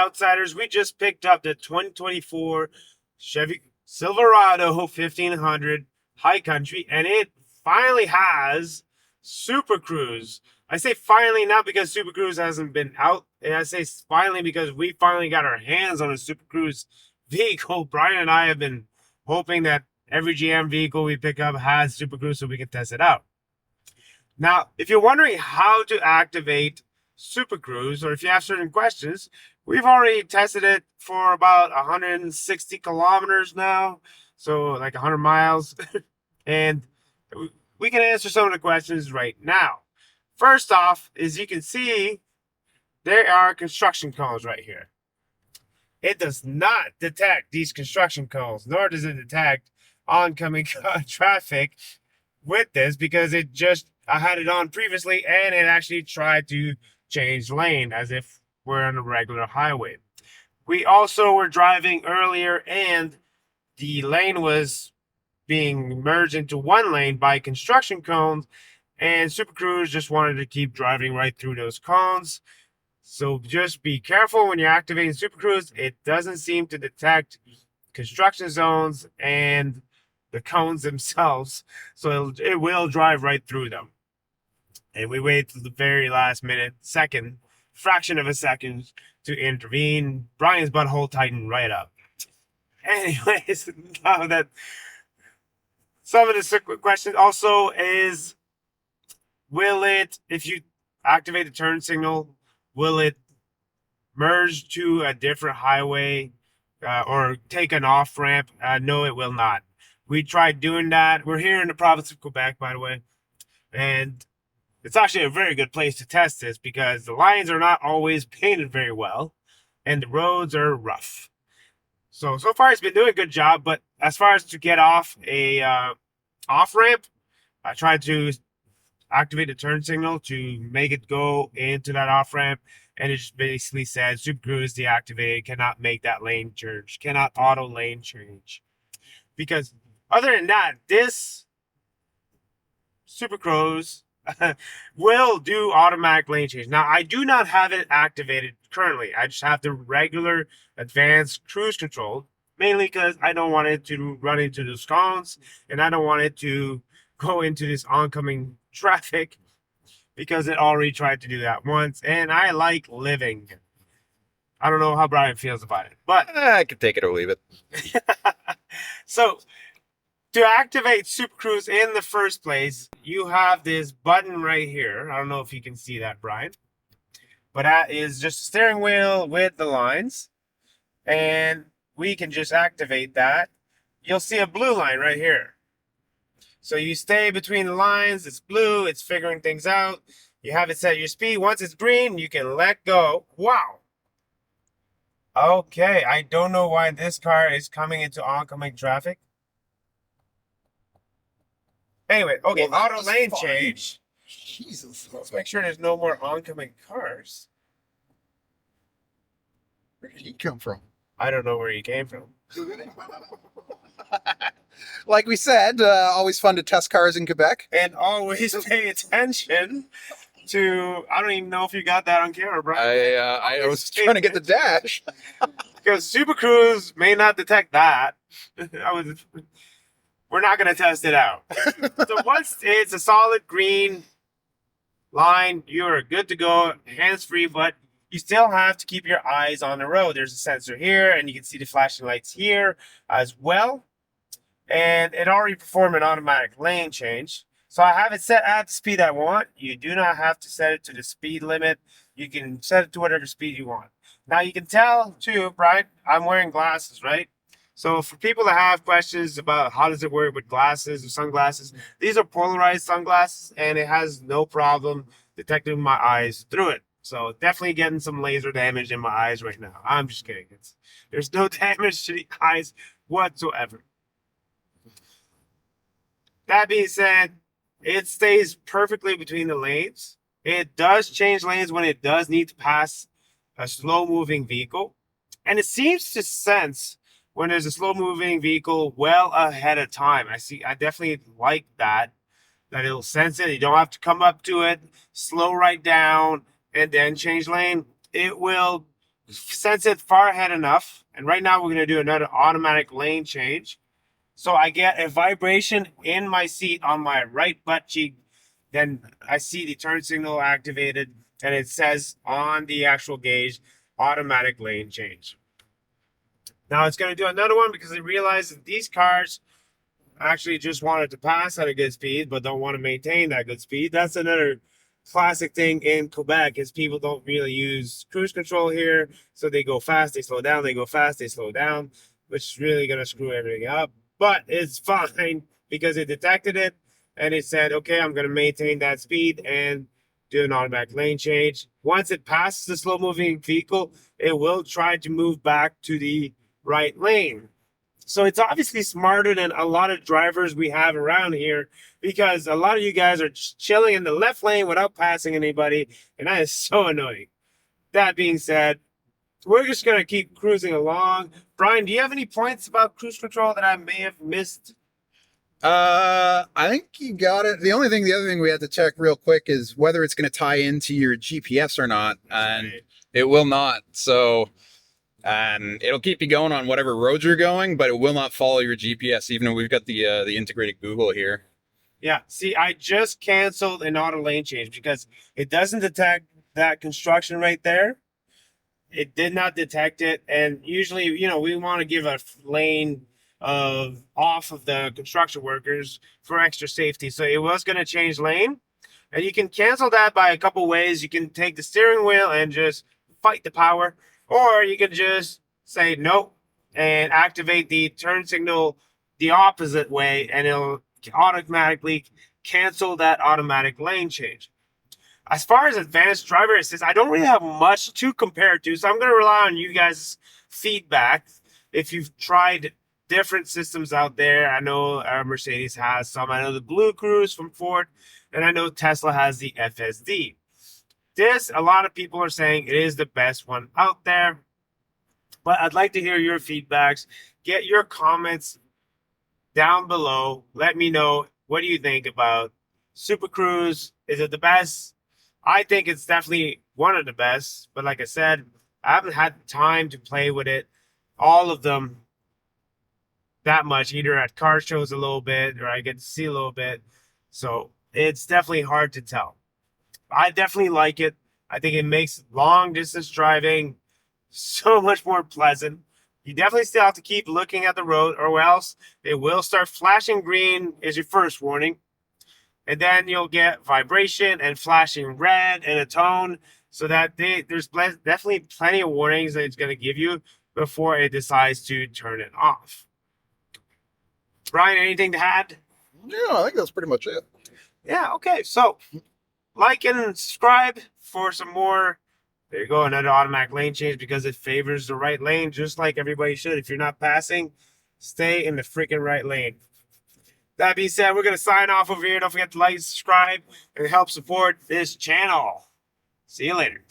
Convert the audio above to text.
Outsiders. We just picked up the 2024 Chevy Silverado 1500 High Country, and it finally has Super Cruise. I say finally not because Super Cruise hasn't been out. And I say finally because we finally got our hands on a Super Cruise vehicle. Brian and I have been hoping that every GM vehicle we pick up has Super Cruise so we can test it out. Now, if you're wondering how to activate Super Cruise, or if you have certain questions, we've already tested it for about 160 kilometers now, so like 100 miles, and we can answer some of the questions right now. First off, as you can see, there are construction cones right here. It does not detect these construction cones, nor does it detect oncoming traffic with this, because I had it on previously and it actually tried to change lane as if we're on a regular highway. We also were driving earlier and the lane was being merged into one lane by construction cones, and Super Cruise just wanted to keep driving right through those cones. So just be careful when you're activating Super Cruise. It doesn't seem to detect construction zones and the cones themselves, so it will drive right through them. And we wait to the very last fraction of a second to intervene. Brian's butthole tightened right up. Anyways, now that some of the question also is, will it, if you activate the turn signal, will it merge to a different highway or take an off ramp? No, it will not. We tried doing that. We're here in the province of Quebec, by the way, and it's actually a very good place to test this because the lines are not always painted very well and the roads are rough. So far it's been doing a good job, but as far as to get off a off ramp, I tried to activate the turn signal to make it go into that off ramp, and it just basically says Super Cruise deactivated, cannot make that lane change, cannot auto lane change. Because other than that, this Super Cruise will do automatic lane change. Now, I do not have it activated currently. I just have the regular advanced cruise control, mainly because I don't want it to run into those cones, and I don't want it to go into this oncoming traffic, because it already tried to do that once, and I like living. I don't know how Brian feels about it, but I can take it or leave it. So, to activate Super Cruise in the first place, you have this button right here. I don't know if you can see that, Brian. But that is just a steering wheel with the lines. And we can just activate that. You'll see a blue line right here. So you stay between the lines. It's blue. It's figuring things out. You have it set your speed. Once it's green, you can let go. Wow. Okay, I don't know why this car is coming into oncoming traffic. Anyway, okay, Well, auto lane change. Jesus. Let's make sure there's no more oncoming cars. Where did he come from? I don't know where he came from. Like we said, always fun to test cars in Quebec. And always pay attention to, I don't even know if you got that on camera, bro. I was trying to get the dash. Because Super Cruise may not detect that. We're not going to test it out. So once it's a solid green line, you're good to go, hands-free, but you still have to keep your eyes on the road. There's a sensor here, and you can see the flashing lights here as well. And it already performed an automatic lane change. So I have it set at the speed I want. You do not have to set it to the speed limit. You can set it to whatever speed you want. Now you can tell too, Brian, I'm wearing glasses, right? So for people that have questions about how does it work with glasses or sunglasses, these are polarized sunglasses, and it has no problem detecting my eyes through it. So definitely getting some laser damage in my eyes right now. I'm just kidding. There's no damage to the eyes whatsoever. That being said, it stays perfectly between the lanes. It does change lanes when it does need to pass a slow-moving vehicle. And it seems to sense when there's a slow-moving vehicle well ahead of time. I definitely like that it'll sense it. You don't have to come up to it, slow right down, and then change lane. It will sense it far ahead enough. And right now we're going to do another automatic lane change. So I get a vibration in my seat on my right butt cheek. Then I see the turn signal activated, and it says on the actual gauge, automatic lane change. Now it's going to do another one because it realizes that these cars actually just wanted to pass at a good speed, but don't want to maintain that good speed. That's another classic thing in Quebec is people don't really use cruise control here. So they go fast, they slow down, they go fast, they slow down, which is really going to screw everything up. But it's fine because it detected it and it said, okay, I'm going to maintain that speed and do an automatic lane change. Once it passes the slow moving vehicle, it will try to move back to the right lane. So it's obviously smarter than a lot of drivers we have around here because a lot of you guys are just chilling in the left lane without passing anybody, and that is so annoying. That being said, we're just going to keep cruising along. Brian, do you have any points about cruise control that I may have missed? I think you got it. The other thing we had to check real quick is whether it's going to tie into your GPS or not, and it will not. So, and it'll keep you going on whatever road you're going, but it will not follow your GPS, even though we've got the integrated Google here. Yeah, see, I just canceled an auto lane change because it doesn't detect that construction right there. It did not detect it, and usually, we want to give a lane of off of the construction workers for extra safety. So it was going to change lane, and you can cancel that by a couple ways. You can take the steering wheel and just fight the power, or you can just say no and activate the turn signal the opposite way, and it'll automatically cancel that automatic lane change. As far as advanced driver assist, I don't really have much to compare to, so I'm going to rely on you guys' feedback. If you've tried different systems out there, I know Mercedes has some. I know the Blue Cruise from Ford, and I know Tesla has the FSD. This, a lot of people are saying it is the best one out there, but I'd like to hear your feedbacks. Get your comments down below. Let me know, what do you think about Super Cruise? Is it the best? I think it's definitely one of the best, but like I said, I haven't had time to play with it, all of them, that much, either at car shows a little bit or I get to see a little bit. So it's definitely hard to tell. I definitely like it. I think it makes long distance driving so much more pleasant. You definitely still have to keep looking at the road, or else it will start flashing green is your first warning. And then you'll get vibration and flashing red and a tone, so that there's definitely plenty of warnings that it's going to give you before it decides to turn it off. Brian, anything to add? Yeah, I think that's pretty much it. Yeah, okay. So, like and subscribe for some more. There you go, another automatic lane change because it favors the right lane, just like everybody should. If you're not passing, stay in the freaking right lane. That being said, we're going to sign off over here. Don't forget to like, subscribe, and help support this channel. See you later.